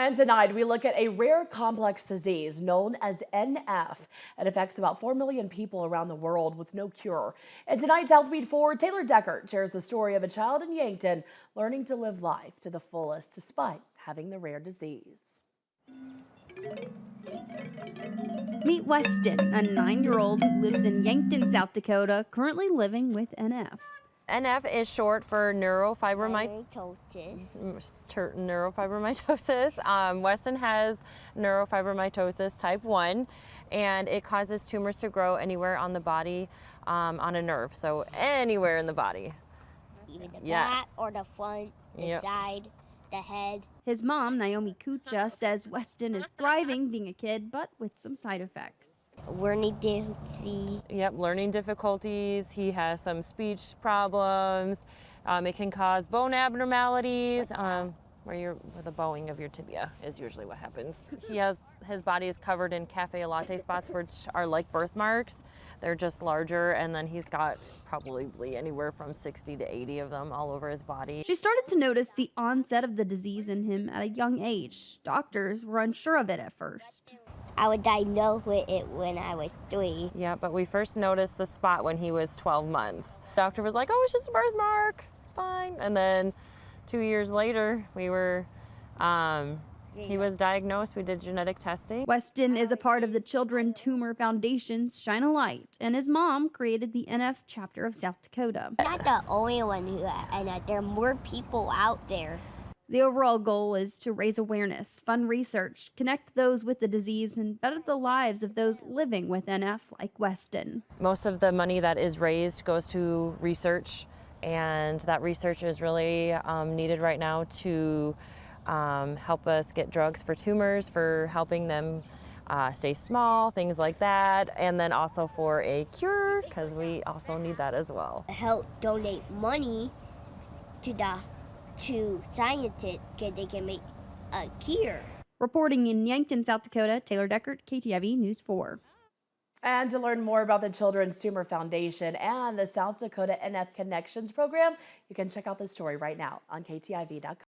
And tonight we look at a rare complex disease known as NF. It affects about 4 million people around the world with no cure. And tonight's Healthbeat 4, Taylor Deckert shares the story of a child in Yankton learning to live life to the fullest despite having the rare disease. Meet Weston, a 9-year-old who lives in Yankton, South Dakota, currently living with NF. NF is short for neurofibromatosis. Weston has neurofibromatosis type 1, and it causes tumors to grow anywhere on the body, on a nerve, so anywhere in the body. Even the back or the front, the side, the head. His mom, Naomi Kucha, says Weston is thriving being a kid, but with some side effects. Learning difficulties. Learning difficulties. He has some speech problems. It can cause bone abnormalities, where the bowing of your tibia is usually what happens. His body is covered in cafe latte spots, which are like birthmarks. They're just larger, and then he's got probably anywhere from 60 to 80 of them all over his body. She started to notice the onset of the disease in him at a young age. Doctors were unsure of it at first. I was diagnosed with it when I was 3. Yeah, but we first noticed the spot when he was 12 months. The doctor was like, oh, it's just a birthmark, it's fine. And then 2 years later, he was diagnosed. We did genetic testing. Weston is a part of the Children Tumor Foundation's Shine a Light, and his mom created the NF chapter of South Dakota. I'm not the only one who and there are more people out there. The overall goal is to raise awareness, fund research, connect those with the disease, and better the lives of those living with NF like Weston. Most of the money that is raised goes to research, and that research is really needed right now to help us get drugs for tumors, for helping them stay small, things like that, and then also for a cure, because we also need that as well. Help donate money to scientists so they can make a cure. Reporting in Yankton, South Dakota, Taylor Deckert, KTIV News 4. And to learn more about the Children's Tumor Foundation and the South Dakota NF Connections program, you can check out this story right now on KTIV.com.